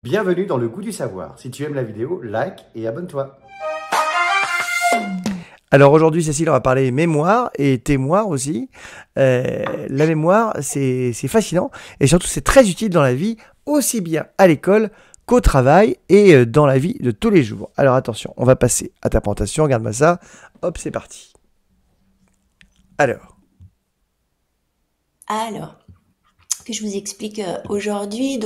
Bienvenue dans le goût du savoir. Si tu aimes la vidéo, like et abonne-toi. Alors aujourd'hui, Cécile, on va parler mémoire et témoire aussi. La mémoire, c'est fascinant et surtout c'est très utile dans la vie, aussi bien à l'école qu'au travail et dans la vie de tous les jours. Alors attention, on va passer à ta présentation, regarde-moi ça. Hop, c'est parti. Alors, Alors, que je vous explique aujourd'hui,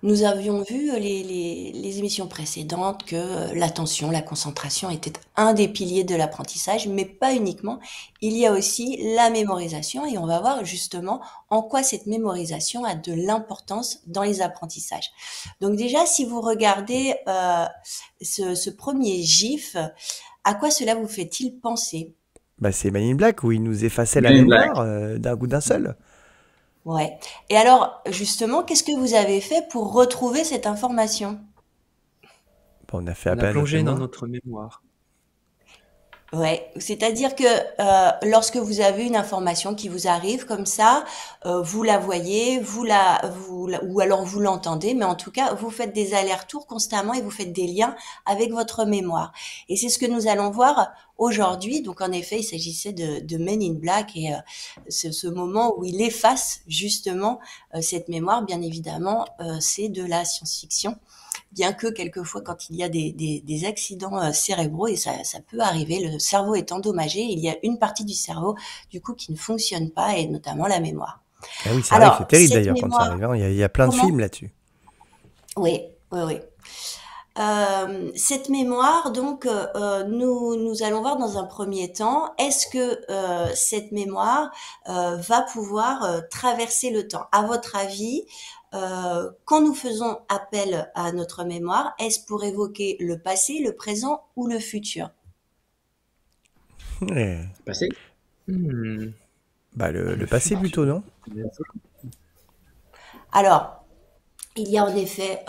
nous avions vu les émissions précédentes que l'attention, la concentration était un des piliers de l'apprentissage, mais pas uniquement. Il y a aussi la mémorisation et on va voir justement en quoi cette mémorisation a de l'importance dans les apprentissages. Donc déjà, si vous regardez ce premier GIF, à quoi cela vous fait-il penser? bah c'est Man in Black où il nous effaçait la Men in Black. mémoire d'un coup d'un seul. Ouais. Et alors, justement, qu'est-ce que vous avez fait pour retrouver cette information? Bon, on a fait On a appel à notre plongé dans mémoire. notre mémoire. Ouais, c'est-à-dire que lorsque vous avez une information qui vous arrive comme ça, vous la voyez, ou alors vous l'entendez, mais en tout cas, vous faites des allers-retours constamment et vous faites des liens avec votre mémoire. Et c'est ce que nous allons voir aujourd'hui. Donc en effet, il s'agissait de Men in Black et ce moment où il efface justement cette mémoire. Bien évidemment, c'est de la science-fiction. Bien que quelquefois, quand il y a des accidents cérébraux, et ça peut arriver, le cerveau est endommagé, il y a une partie du cerveau, du coup, qui ne fonctionne pas, et notamment la mémoire. Ah oui, ça arrive, c'est Alors, terrible cette d'ailleurs quand ça mémoire, arrive, hein. Il y a plein de comment? films là-dessus. Oui, oui, oui. Cette mémoire, donc, nous allons voir dans un premier temps, est-ce que cette mémoire va pouvoir traverser le temps? À votre avis, quand nous faisons appel à notre mémoire, est-ce pour évoquer le passé, le présent ou le futur? Ouais. Passé. Hmm, Bah le le passé plutôt, futur. non? Alors, il y a en effet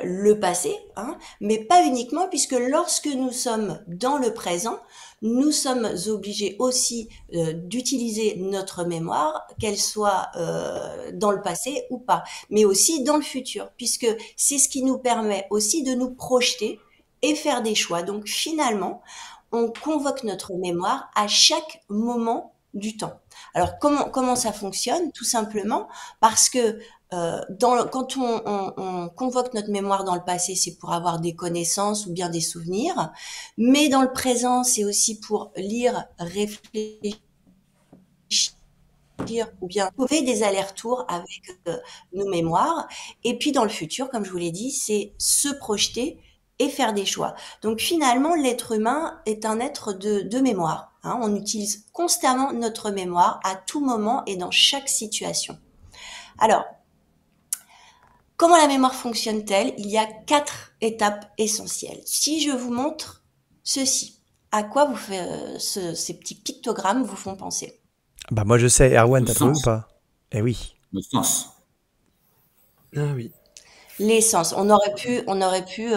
le passé, hein, mais pas uniquement, puisque lorsque nous sommes dans le présent, nous sommes obligés aussi d'utiliser notre mémoire, qu'elle soit dans le passé ou pas, mais aussi dans le futur, puisque c'est ce qui nous permet aussi de nous projeter et faire des choix. Donc finalement, on convoque notre mémoire à chaque moment du temps. Alors comment ça fonctionne? Tout simplement parce que quand on convoque notre mémoire dans le passé, c'est pour avoir des connaissances ou bien des souvenirs, mais dans le présent, c'est aussi pour lire, réfléchir ou bien trouver des allers-retours avec nos mémoires. Et puis dans le futur, comme je vous l'ai dit, c'est se projeter et faire des choix. Donc finalement, l'être humain est un être de mémoire, hein. On utilise constamment notre mémoire à tout moment et dans chaque situation. Alors, comment la mémoire fonctionne-t-elle? Il y a 4 étapes essentielles. Si je vous montre ceci, à quoi ces petits pictogrammes vous font penser? Bah moi je sais, Erwan, Le t'as trouvé ou sens. pas? Eh oui. Le sens. Ah oui. L'essence. On aurait pu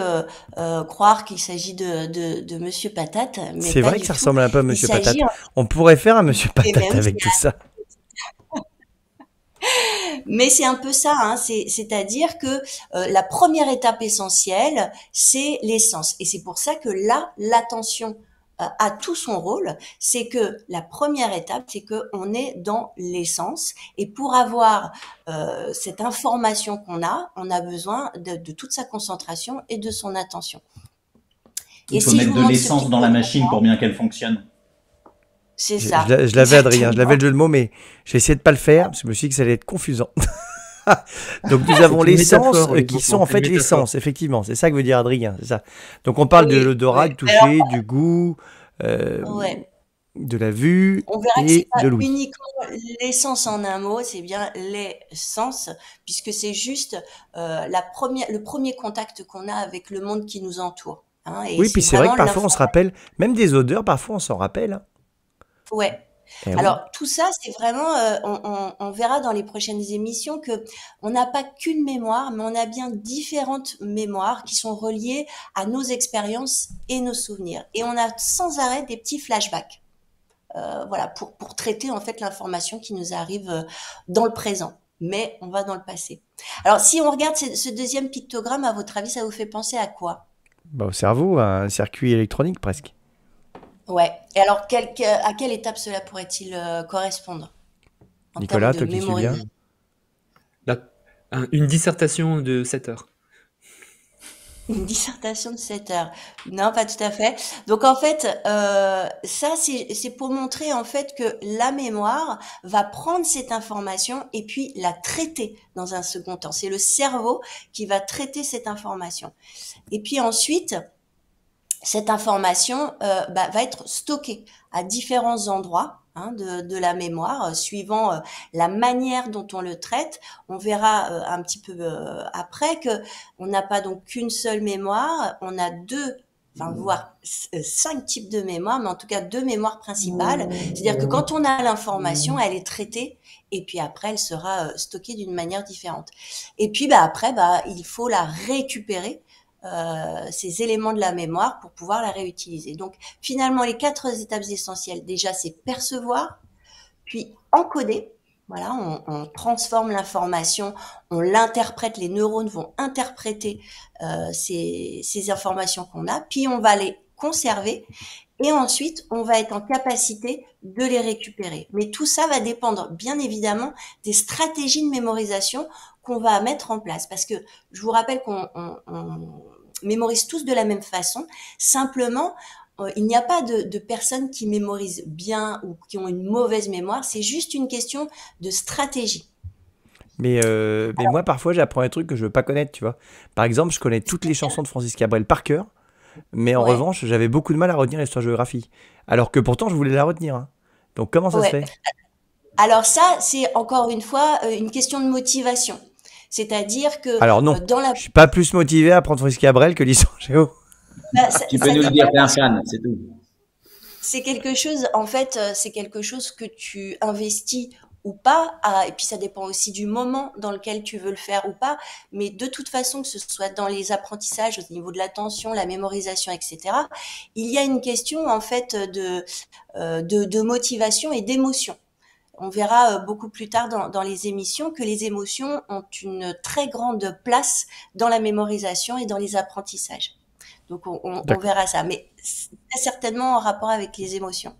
croire qu'il s'agit de Monsieur Patate, mais C'est pas vrai que du ça tout. ressemble un peu à Il Monsieur s'agit, Patate. On pourrait faire un Monsieur eh ben Patate oui, avec tout ça. mais c'est un peu ça, hein. C'est-à-dire que la première étape essentielle, c'est l'essence. Et c'est pour ça que là, l'attention a tout son rôle. C'est que la première étape, c'est que on est dans l'essence. Et pour avoir cette information qu'on a, on a besoin de toute sa concentration et de son attention. Il Et faut si je mettre vous de montre ce l'essence dans la pictogramme, machine pour bien qu'elle fonctionne. c'est Je, ça, je l'avais Adrien, je l'avais exactement. le jeu de mots, mais j'ai essayé de pas le faire parce que je me suis dit que ça allait être confusant. Donc nous avons C'est une l'essence métaphore, les qui sont enfants, en c'est une fait métaphore. l'essence, effectivement. C'est ça que veut dire Adrien, c'est ça. Donc on parle de Oui, oui. l'odorat, du Alors, toucher, du goût, euh, ouais. de la vue On verra que c'est et pas de l'ouïe. uniquement l'essence en un mot, c'est bien les sens, puisque c'est juste le premier contact qu'on a avec le monde qui nous entoure, hein, et Oui, puis c'est c'est vrai que vraiment parfois on se l'information. rappelle, même des odeurs, parfois on s'en rappelle, hein. Ouais. Eh oui. Alors tout ça, c'est vraiment, on verra dans les prochaines émissions que on n'a pas qu'une mémoire, mais on a bien différentes mémoires qui sont reliées à nos expériences et nos souvenirs, et on a sans arrêt des petits flashbacks. Voilà, pour traiter en fait l'information qui nous arrive dans le présent. mais on va dans le passé. Alors, si on regarde ce deuxième pictogramme, à votre avis, ça vous fait penser à quoi? Bah, au cerveau, un circuit électronique presque. Ouais. Et alors, à quelle étape cela pourrait-il correspondre en termes Nicolas, de toi qui suis bien. mémorisation? La- une dissertation de 7 heures. Une dissertation de 7 heures. Non, pas tout à fait. Donc en fait, ça c'est pour montrer en fait que la mémoire va prendre cette information et puis la traiter dans un second temps. C'est le cerveau qui va traiter cette information. Et puis ensuite, cette information va être stockée à différents endroits de la mémoire, suivant la manière dont on le traite. On verra un petit peu après que on n'a pas donc qu'une seule mémoire, on a deux, enfin voire 5 types de mémoire, mais en tout cas 2 mémoires principales. C'est-à-dire que quand on a l'information, elle est traitée et puis après elle sera stockée d'une manière différente. Et puis après, il faut la récupérer ces éléments de la mémoire pour pouvoir la réutiliser. Donc finalement, les 4 étapes essentielles, déjà, c'est percevoir, puis encoder. Voilà, on transforme l'information, on l'interprète, les neurones vont interpréter ces informations qu'on a, puis on va les conserver et ensuite on va être en capacité de les récupérer. Mais tout ça va dépendre bien évidemment des stratégies de mémorisation qu'on va mettre en place parce que je vous rappelle qu'on mémorise tous de la même façon, simplement il n'y a pas de personnes qui mémorisent bien ou qui ont une mauvaise mémoire, c'est juste une question de stratégie. Mais moi, parfois, j'apprends des trucs que je veux pas connaître, tu vois. Par exemple, je connais toutes les chansons de Francis Cabrel par cœur, mais en Ouais, revanche, j'avais beaucoup de mal à retenir l'histoire-géographie. Alors que pourtant, je voulais la retenir, hein. Donc, comment ça se ouais. fait? Alors ça, c'est encore une fois une question de motivation. C'est-à-dire que Alors non, dans la... je suis pas plus motivé à apprendre Francis Cabrel que l'histoire géo. bah, ça, Tu peux ça nous le dépend dire, t'es un parce que fan, c'est tout. c'est quelque chose, en fait, c'est quelque chose que tu investis ou pas, et puis ça dépend aussi du moment dans lequel tu veux le faire ou pas, mais de toute façon, que ce soit dans les apprentissages au niveau de l'attention, la mémorisation, etc., il y a une question en fait de motivation et d'émotion. On verra beaucoup plus tard dans les émissions que les émotions ont une très grande place dans la mémorisation et dans les apprentissages. Donc on D'accord. verra ça, mais c'est certainement en rapport avec les émotions.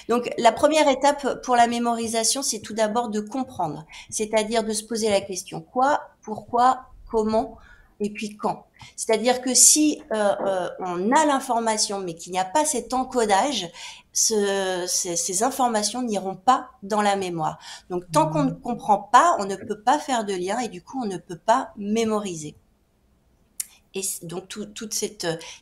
Donc la première étape pour la mémorisation, c'est tout d'abord de comprendre, c'est-à-dire de se poser la question quoi, pourquoi, comment et puis quand. C'est-à-dire que si on a l'information mais qu'il n'y a pas cet encodage, ces informations n'iront pas dans la mémoire. Donc tant qu'on ne comprend pas, on ne peut pas faire de lien et du coup on ne peut pas mémoriser. Et donc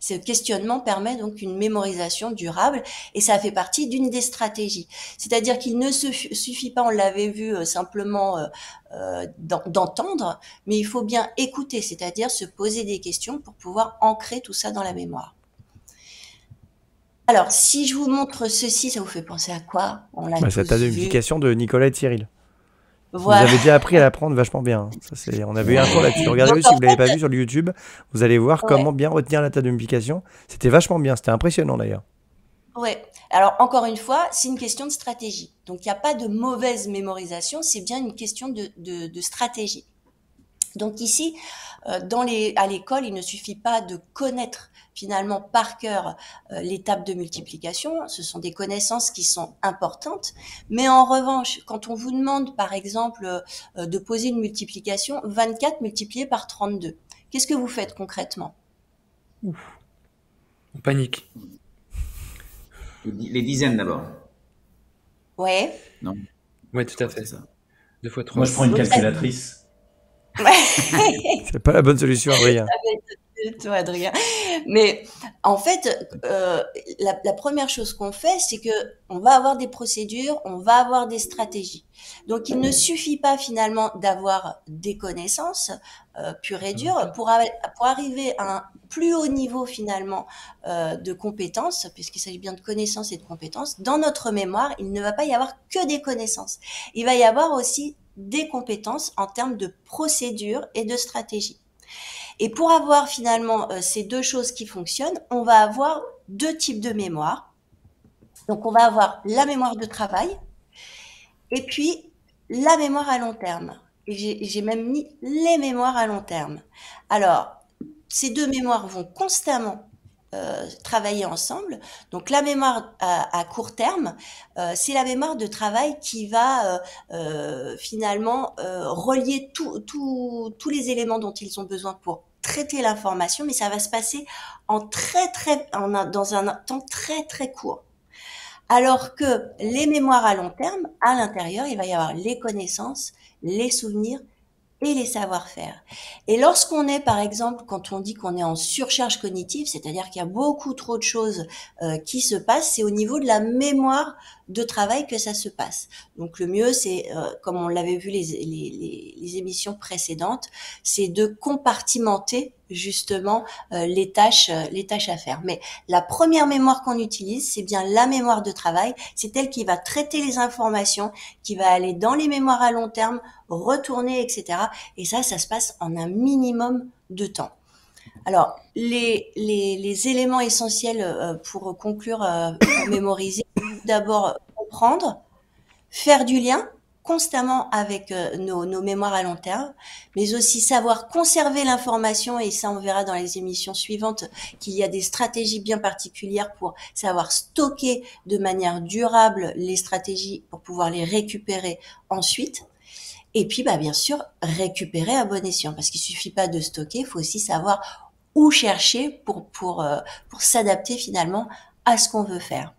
ce questionnement permet donc une mémorisation durable et ça fait partie d'une des stratégies. C'est-à-dire qu'il ne suffit pas, on l'avait vu simplement d'entendre, mais il faut bien écouter, c'est-à-dire se poser des questions pour pouvoir ancrer tout ça dans la mémoire. Alors, si je vous montre ceci, ça vous fait penser à quoi? On l'a Bah, ça t'a tous de vu. multiplication de Nicolas et de Cyril. Vous nous Voilà. avez déjà appris à l'apprendre vachement bien, hein. Ça, on avait eu un cours là-dessus. Donc Regardez-le si en vous l'avez pas vu sur le YouTube. Vous allez voir ouais, comment bien retenir la table de multiplication. C'était vachement bien. C'était impressionnant d'ailleurs. ouais. Alors encore une fois, c'est une question de stratégie. Donc il n'y a pas de mauvaise mémorisation, c'est bien une question de stratégie. Donc ici, à l'école, il ne suffit pas de connaître finalement par cœur l'étape de multiplication. Ce sont des connaissances qui sont importantes. Mais en revanche, quand on vous demande par exemple de poser une multiplication, 24 multiplié par 32, qu'est-ce que vous faites concrètement? On panique. Les dizaines d'abord. Ouais. Non, Ouais, tout je à crois que fait. c'est ça. 2 fois 3. Moi, je prends une Donc, calculatrice. C'est pas la bonne solution, Adrien. toi, Adrien. Mais en fait, la première chose qu'on fait, c'est que on va avoir des procédures, on va avoir des stratégies. Donc, il ne suffit pas finalement d'avoir des connaissances pures et dures pour arriver à un plus haut niveau finalement de compétences, puisqu'il s'agit bien de connaissances et de compétences. Dans notre mémoire, il ne va pas y avoir que des connaissances. Il va y avoir aussi des compétences en termes de procédures et de stratégies. Et pour avoir finalement ces deux choses qui fonctionnent, on va avoir 2 types de mémoire. Donc on va avoir la mémoire de travail et puis la mémoire à long terme. Et j'ai même mis les mémoires à long terme. Alors, ces deux mémoires vont constamment travailler ensemble. Donc la mémoire à court terme, c'est la mémoire de travail qui va finalement relier tous les éléments dont ils ont besoin pour traiter l'information, mais ça va se passer dans un temps très très court. Alors que les mémoires à long terme, à l'intérieur, il va y avoir les connaissances, les souvenirs et les savoir-faire. Et lorsqu'on est, par exemple, quand on dit qu'on est en surcharge cognitive, c'est-à-dire qu'il y a beaucoup trop de choses qui se passent, c'est au niveau de la mémoire de travail que ça se passe. Donc le mieux, c'est, comme on l'avait vu les émissions précédentes, c'est de compartimenter justement les tâches à faire. Mais la première mémoire qu'on utilise, c'est bien la mémoire de travail. C'est elle qui va traiter les informations, qui va aller dans les mémoires à long terme, retourner, etc. Et ça se passe en un minimum de temps. Alors, les éléments essentiels pour conclure, pour mémoriser, d'abord comprendre, faire du lien constamment avec nos mémoires à long terme, mais aussi savoir conserver l'information, et ça on verra dans les émissions suivantes qu'il y a des stratégies bien particulières pour savoir stocker de manière durable les stratégies pour pouvoir les récupérer ensuite. Et puis, bien sûr, récupérer à bon escient, parce qu'il suffit pas de stocker, il faut aussi savoir où chercher pour s'adapter finalement à ce qu'on veut faire.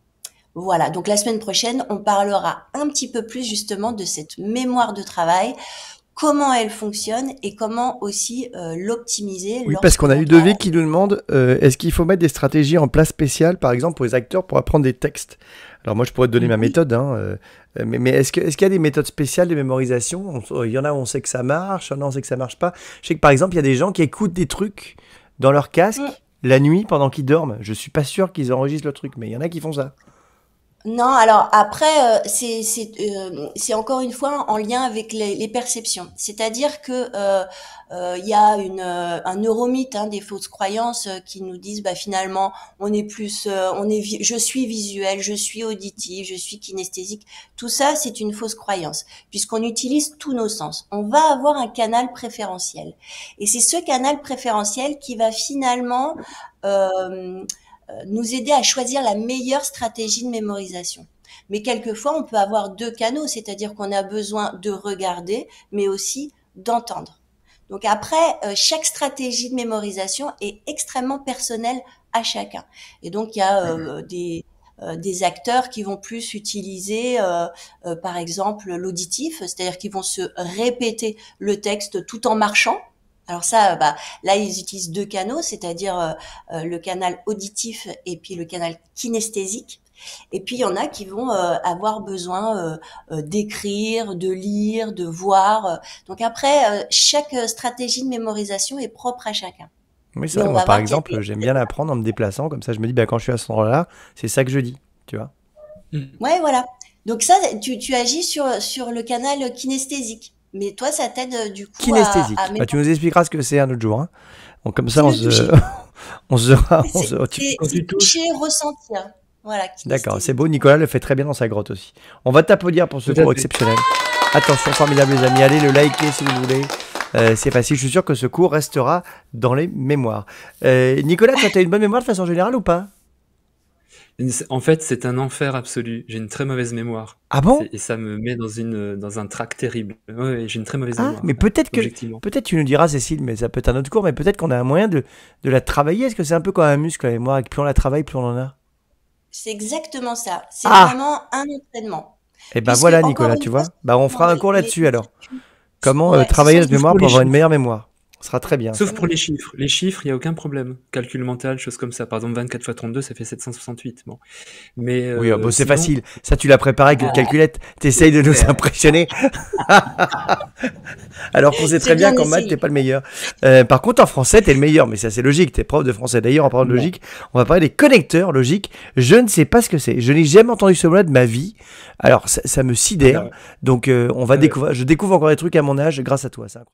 Voilà, donc la semaine prochaine, on parlera un petit peu plus justement de cette mémoire de travail, comment elle fonctionne et comment aussi l'optimiser. Oui, parce qu'on a eu Devé qui nous demande est-ce qu'il faut mettre des stratégies en place spéciales, par exemple pour les acteurs, pour apprendre des textes. Alors moi, je pourrais te donner ma méthode, hein, mais est-ce qu'il y a des méthodes spéciales de mémorisation? Il y en a où on sait que ça marche, il y en a où on sait que ça marche pas. Je sais que par exemple, il y a des gens qui écoutent des trucs dans leur casque la nuit pendant qu'ils dorment. Je suis pas sûr qu'ils enregistrent le truc, mais il y en a qui font ça. Non, alors après, c'est encore une fois en lien avec les perceptions. C'est-à-dire que y a un neuromythe, hein, des fausses croyances qui nous disent, finalement, on est plus, je suis visuel, je suis auditif, je suis kinesthésique. Tout ça, c'est une fausse croyance, puisqu'on utilise tous nos sens. On va avoir un canal préférentiel, et c'est ce canal préférentiel qui va finalement nous aider à choisir la meilleure stratégie de mémorisation. Mais quelquefois, on peut avoir deux canaux, c'est-à-dire qu'on a besoin de regarder, mais aussi d'entendre. Donc après, chaque stratégie de mémorisation est extrêmement personnelle à chacun. Et donc, il y a des acteurs qui vont plus utiliser, par exemple, l'auditif, c'est-à-dire qu'ils vont se répéter le texte tout en marchant. Alors ça, là, ils utilisent deux canaux, c'est-à-dire le canal auditif et puis le canal kinesthésique. Et puis, il y en a qui vont avoir besoin d'écrire, de lire, de voir. Donc après, chaque stratégie de mémorisation est propre à chacun. Oui, c'est vrai. Moi, par exemple, j'aime bien l'apprendre en me déplaçant. Comme ça, je me dis, quand je suis à cet endroit-là, c'est ça que je dis, tu vois. Ouais, voilà. Donc ça, tu agis sur le canal kinesthésique. Mais toi, ça t'aide du coup kinesthésique. Tu nous expliqueras ce que c'est un autre jour. Hein. Donc comme ça, on se toucher, ressentir. Voilà. D'accord, c'est beau. Nicolas le fait très bien dans sa grotte aussi. On va t'applaudir pour ce cours exceptionnel. Attention, formidable les amis. Allez le liker si vous voulez. C'est facile. Je suis sûr que ce cours restera dans les mémoires. Nicolas, toi, tu as une bonne mémoire de façon générale ou pas? En fait, c'est un enfer absolu. J'ai une très mauvaise mémoire. Ah bon? Et ça me met dans un trac terrible. Ouais, j'ai une très mauvaise mémoire. Mais peut-être tu nous diras, Cécile, mais ça peut être un autre cours, mais peut-être qu'on a un moyen de la travailler. Est-ce que c'est un peu comme un muscle, la mémoire, et que plus on la travaille, plus on en a? C'est exactement ça. C'est vraiment un entraînement. Et voilà, Nicolas, tu vois. On fera un cours là-dessus alors. Comment travailler notre mémoire pour avoir une meilleure mémoire? Ce sera très bien. Sauf pour les chiffres. Les chiffres, il n'y a aucun problème. Calcul mental, choses comme ça. Par exemple, 24 x 32, ça fait 768. Bon. Mais, oui, c'est sinon... facile. Ça, tu l'as préparé avec une calculette. T'essayes de nous impressionner. Alors qu'on sait très bien qu'en maths, t'es pas le meilleur. Par contre, en français, t'es le meilleur. Mais ça, c'est logique. T'es prof de français. D'ailleurs, en parlant de logique, on va parler des connecteurs logiques. Je ne sais pas ce que c'est. Je n'ai jamais entendu ce mot-là de ma vie. Alors, ça me sidère. Donc, on va découvrir. Je découvre encore des trucs à mon âge grâce à toi. C'est incroyable.